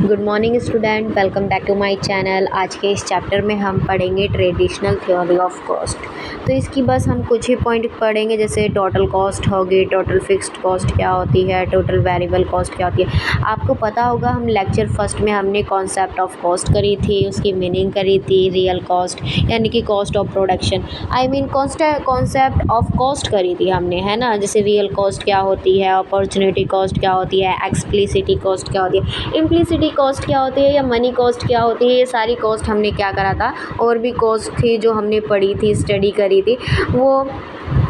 Good morning student, welcome back to my channel. आज के इस चैप्टर में हम पढ़ेंगे ट्रेडिशनल थ्योरी ऑफ कॉस्ट। तो इसकी बस हम कुछ ही पॉइंट पढ़ेंगे, जैसे टोटल कॉस्ट होगी, टोटल फिक्स्ड कॉस्ट क्या होती है, टोटल वेरिएबल कॉस्ट क्या होती है। आपको पता होगा हम लेक्चर फर्स्ट में हमने कॉन्सेप्ट ऑफ कॉस्ट करी थी, उसकी मीनिंग करी थी, रियल कॉस्ट यानी कि cost of production, concept of cost करी थी हमने, है ना। जैसे रियल कॉस्ट क्या होती है, अपॉर्चुनिटी कॉस्ट क्या होती है, एक्सप्लिसिटी कॉस्ट क्या होती है, इम्प्लिसिटी कॉस्ट क्या होती है या मनी कॉस्ट क्या होती है। ये सारी कॉस्ट हमने क्या करा था, और भी कॉस्ट थी जो हमने पढ़ी थी, स्टडी करी थी, वो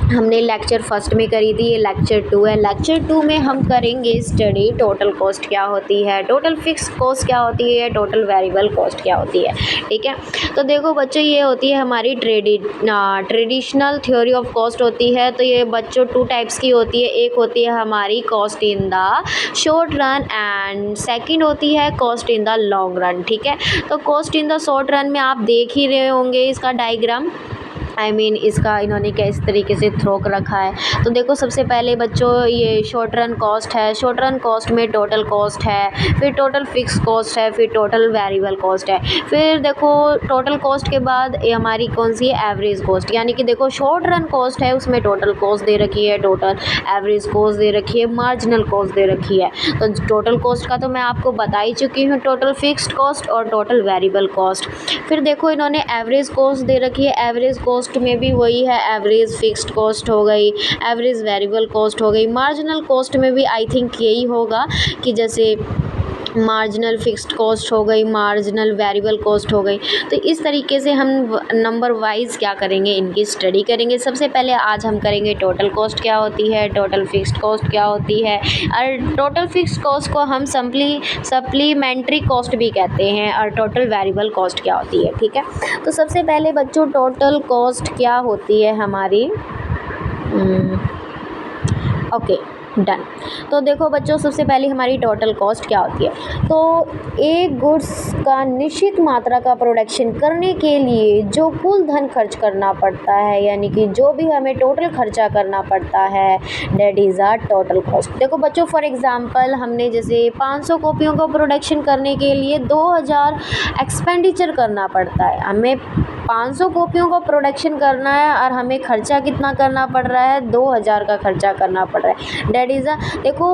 हमने लेक्चर फर्स्ट में करी थी। ये लेक्चर 2 है। लेक्चर 2 में हम करेंगे स्टडी टोटल कॉस्ट क्या होती है, टोटल फिक्स कॉस्ट क्या होती है, टोटल वेरिएबल कॉस्ट क्या होती है। ठीक है, तो देखो बच्चों, ये होती है हमारी ट्रेडिशनल थ्योरी ऑफ कॉस्ट होती है। तो ये बच्चों 2 टाइप्स की होती है। एक होती है हमारी cost in the short run and second होती है cost in the long run. ठीक है, तो cost in the short run में आप देख ही रहे होंगे इसका डायग्राम, इसका इन्होंने क्या इस तरीके से थ्रो रखा है। तो देखो, सबसे पहले बच्चों ये शॉर्ट रन कॉस्ट है। शॉर्ट रन कॉस्ट में टोटल कॉस्ट है, फिर टोटल फिक्स कॉस्ट है, फिर टोटल वेरिएबल कॉस्ट है। फिर देखो टोटल कॉस्ट के बाद ये हमारी कौन सी है, एवरेज कॉस्ट। यानी कि देखो शॉर्ट रन कॉस्ट है, उसमें टोटल कॉस्ट दे रखी है, टोटल एवरेज कॉस्ट दे रखी है, मार्जिनल कॉस्ट दे रखी है। तो टोटल कॉस्ट का तो मैं आपको बता ही चुकी हूँ, टोटल फिक्स्ड कॉस्ट और टोटल वेरिएबल कॉस्ट। फिर देखो इन्होंने एवरेज कॉस्ट दे रखी है। एवरेज कॉस्ट में भी वही है, एवरेज फिक्स्ड कॉस्ट हो गई, एवरेज वेरिएबल कॉस्ट हो गई। मार्जिनल कॉस्ट में भी आई थिंक यही होगा कि जैसे मार्जिनल फिक्स्ड कॉस्ट हो गई, मार्जिनल वेरिएबल कॉस्ट हो गई। तो इस तरीके से हम नंबर वाइज क्या करेंगे, इनकी स्टडी करेंगे। सबसे पहले आज हम करेंगे टोटल कॉस्ट क्या होती है, टोटल फिक्स्ड कॉस्ट क्या होती है, और टोटल फिक्स्ड कॉस्ट को हम सप्लीमेंट्री कॉस्ट भी कहते हैं, और टोटल वेरिएबल कॉस्ट क्या होती है। ठीक है, तो सबसे पहले बच्चों टोटल कॉस्ट क्या होती है हमारी। Okay, done. तो देखो बच्चों, सबसे पहले हमारी टोटल कॉस्ट क्या होती है। तो एक गुड्स का निश्चित मात्रा का प्रोडक्शन करने के लिए जो कुल धन खर्च करना पड़ता है, यानी कि जो भी हमें टोटल खर्चा करना पड़ता है, that is a total cost. देखो बच्चों, फॉर एग्जांपल हमने जैसे 500 कॉपियों का प्रोडक्शन करने के लिए 2000 एक्सपेंडिचर करना पड़ता है। हमें 500 कॉपियों का प्रोडक्शन करना है और हमें खर्चा कितना करना पड़ रहा है, 2000 का खर्चा करना पड़ रहा है। डेट इज़ देखो,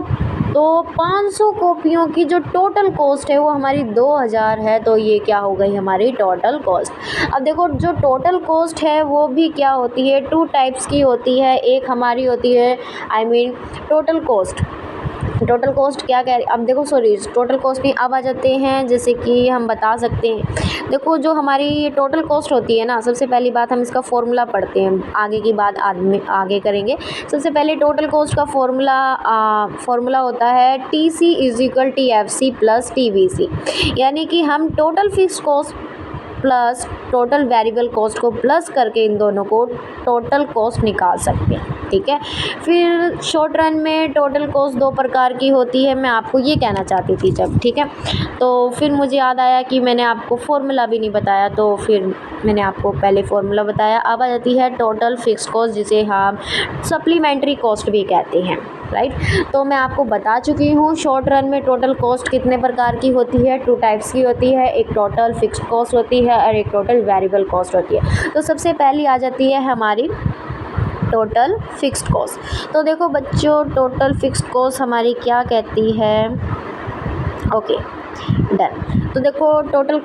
तो 500 कॉपियों की जो टोटल कॉस्ट है वो हमारी 2000 है। तो ये क्या हो गई हमारी टोटल कॉस्ट। अब देखो, जो टोटल कॉस्ट है वो भी क्या होती है, 2 टाइप्स की होती है। एक हमारी होती है टोटल कॉस्ट। टोटल कॉस्ट क्या कह रहे, अब देखो सॉरी, टोटल कॉस्ट में अब आ जाते हैं। जैसे कि हम बता सकते हैं, देखो जो हमारी टोटल कॉस्ट होती है ना, सबसे पहली बात हम इसका फॉर्मूला पढ़ते हैं, आगे की बात आगे करेंगे। सबसे पहले टोटल कॉस्ट का फॉर्मूला होता है TC = TFC + TVC। यानी कि हम total fix cost plus total variable cost को प्लस करके इन दोनों को टोटल कॉस्ट निकाल सकते हैं। ठीक है, फिर शॉर्ट रन में टोटल कॉस्ट 2 प्रकार की होती है, मैं आपको ये कहना चाहती थी जब। ठीक है, तो फिर मुझे याद आया कि मैंने आपको फॉर्मूला भी नहीं बताया, तो फिर मैंने आपको पहले फॉर्मूला बताया। अब आ जाती है टोटल फिक्स कॉस्ट, जिसे हम सप्लीमेंट्री कॉस्ट भी कहते हैं, राइट। तो मैं आपको बता चुकी हूँ शॉर्ट रन में टोटल कॉस्ट कितने प्रकार की होती है, 2 टाइप्स की होती है। एक टोटल फिक्स्ड कॉस्ट होती है और एक टोटल वेरिएबल कॉस्ट होती है। तो सबसे पहली आ जाती है हमारी टोटल फिक्स्ड कॉस्ट। तो देखो बच्चों, टोटल फिक्स्ड कॉस्ट हमारी क्या कहती है। Okay, done. तो देखो टोटल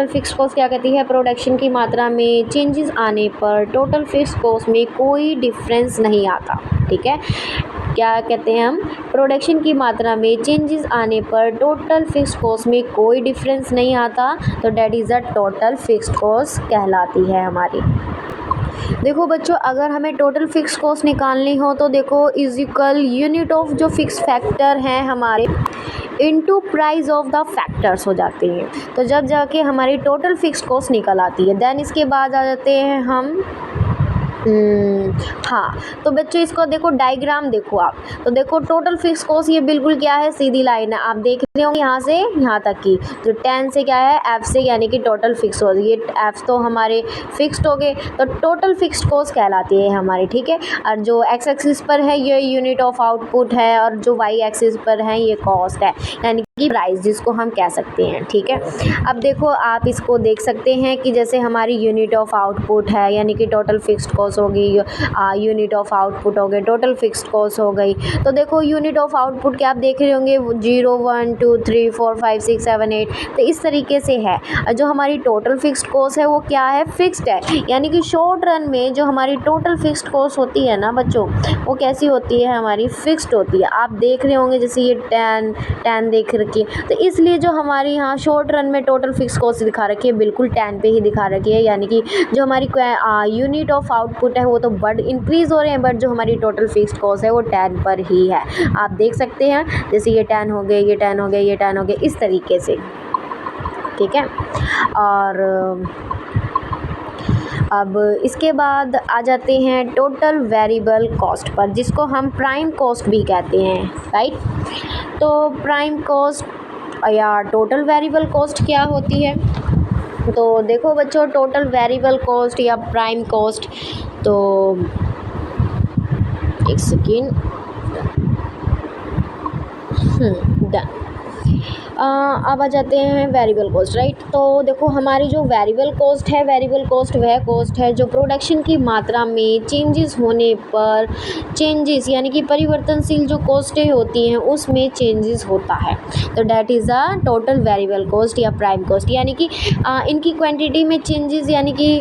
फिक्स्ड कॉस्ट क्या कहती है, प्रोडक्शन की मात्रा में चेंजेस आने पर टोटल फिक्स्ड कॉस्ट में कोई डिफरेंस नहीं आता। ठीक है, क्या कहते हैं हम, प्रोडक्शन की मात्रा में चेंजेस आने पर टोटल फिक्स्ड कॉस्ट में कोई डिफरेंस नहीं आता। तो that is a total fixed cost कहलाती है हमारी। देखो बच्चों, अगर हमें टोटल फिक्स कॉस्ट निकालनी हो तो देखो इक्वल यूनिट ऑफ जो फिक्स फैक्टर हैं हमारे into price of the factors हो जाते हैं। तो जब जाके हमारी टोटल फिक्स कॉस्ट निकल आती है, देन इसके बाद आ जाते हैं हम हाँ। तो बच्चों इसको देखो, डायग्राम देखो आप। तो देखो टोटल फिक्स कॉस्ट ये बिल्कुल क्या है, सीधी लाइन है। आप देख रहे होंगे यहाँ से यहाँ तक की, तो 10 से क्या है, F से, यानी कि टोटल फिक्स कॉस्ट। ये F तो हमारे फिक्स्ड हो गए, तो टोटल फिक्स्ड कॉस्ट कहलाती है हमारी। ठीक है, और जो X एक्सिस पर है ये यूनिट ऑफ आउटपुट है, और जो Y एक्सिस पर है ये कॉस्ट है, यानी की प्राइस जिसको हम कह सकते हैं, ठीक है। अब देखो आप इसको देख सकते हैं कि जैसे हमारी यूनिट ऑफ आउटपुट है, यानी कि टोटल फिक्स्ड कॉस्ट होगी, यूनिट ऑफ आउटपुट हो गए, टोटल फिक्स्ड कॉस्ट हो गई। तो देखो यूनिट ऑफ आउटपुट के आप देख रहे होंगे 0 1 2 3 4 5 6 7 8, तो इस तरीके से है। जो हमारी टोटल फिक्स्ड कॉस्ट है वो क्या है, फिक्स्ड है, यानी कि शॉर्ट रन में जो हमारी टोटल फिक्स्ड कॉस्ट होती है ना बच्चों, वो कैसी होती है, हमारी फिक्स्ड होती है। आप देख रहे होंगे जैसे ये 10 देख रखी है, तो इसलिए जो हमारी यहाँ शॉर्ट रन में टोटल फिक्स कॉस्ट दिखा रखी है बिल्कुल 10 पे ही दिखा रखी है, यानी कि जो हमारी यूनिट ऑफ आउटपुट है वो तो बढ़ इंक्रीज़ हो रहे हैं, बट जो हमारी टोटल फिक्स्ड कॉस्ट है वो 10 पर ही है। आप देख सकते हैं जैसे ये 10 हो गए, ये 10 हो गए, ये 10 हो गए, इस तरीके से, ठीक है। और अब इसके बाद आ जाते हैं टोटल वेरिएबल कॉस्ट पर, जिसको हम प्राइम कॉस्ट भी कहते हैं, राइट। तो प्राइम कॉस्ट या टोटल वेरिएबल कॉस्ट क्या होती है, तो देखो बच्चों टोटल वेरिएबल कॉस्ट या प्राइम कॉस्ट, तो एक सेकेंड, डन। अब आ जाते हैं वेरिएबल कॉस्ट, राइट। तो देखो हमारी जो वेरिएबल कॉस्ट है, वेरिएबल कॉस्ट वह कॉस्ट है जो प्रोडक्शन की मात्रा में चेंजेस होने पर चेंजेस, यानी कि परिवर्तनशील जो कॉस्टें होती हैं उसमें चेंजेस होता है, तो that is a total variable cost या प्राइम कॉस्ट। यानी कि इनकी क्वांटिटी में चेंजेस, यानी कि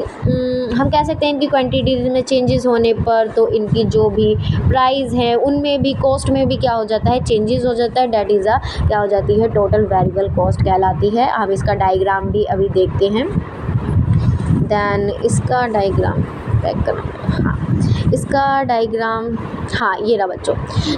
हम कह सकते हैं इनकी क्वांटिटी में चेंजेस होने पर तो इनकी जो भी प्राइस है उनमें भी, कॉस्ट में भी क्या हो जाता है, चेंजेस हो जाता है, डैट इज़ अ क्या हो जाती है, टोटल वेरिएबल कॉस्ट कहलाती है। हम इसका डायग्राम भी अभी देखते हैं। देन इसका डायग्राम बैक करना, हाँ इसका डायग्राम, हाँ ये रहा बच्चों।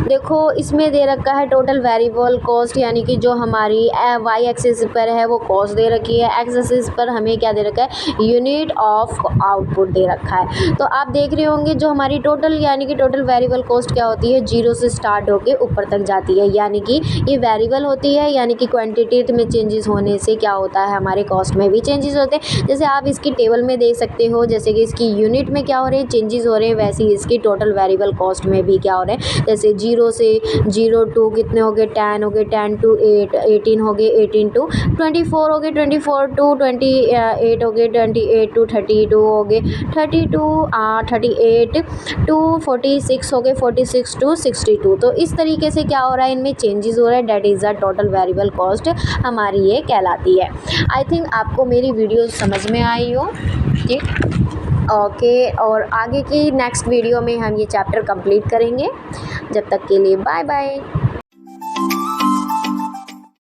देखो इसमें दे रखा है टोटल वेरिएबल कॉस्ट, यानी कि जो हमारी वाई एक्सिस पर है वो कॉस्ट दे रखी है, एक्स एक्सिस पर हमें क्या दे रखा है, यूनिट ऑफ आउटपुट दे रखा है। तो आप देख रहे होंगे जो हमारी टोटल, यानी कि टोटल वेरिएबल कॉस्ट क्या होती है, 0 से स्टार्ट होके ऊपर तक जाती है, यानी कि ये वेरिएबल होती है, यानी कि क्वान्टिटी में चेंजेस होने से क्या होता है, हमारे कॉस्ट में भी चेंजेस होते हैं। जैसे आप इसकी टेबल में देख सकते हो, जैसे कि इसकी यूनिट में क्या हो रहे हैं, चेंजेस हो रहे हैं, वैसे ही इसकी टोटल वेरिएबल कॉस्ट में भी क्या हो रहे हैं, जैसे 0 से 0 टू कितने हो गए, 10 हो गए, 10 टू 8 18 हो गए, 18 टू 24 हो गए, 24 टू 28 हो गए, 28 टू 32 हो गए, 32 38 टू 46 हो गए, 46 टू 62। तो इस तरीके से क्या हो रहा है, इनमें चेंजेस हो रहा है, that is the total variable cost हमारी ये कहलाती है। आई थिंक आपको मेरी वीडियो समझ में आई हो, ठीक, ओके। और आगे की नेक्स्ट वीडियो में हम ये चैप्टर कंप्लीट करेंगे। जब तक के लिए बाय बाय।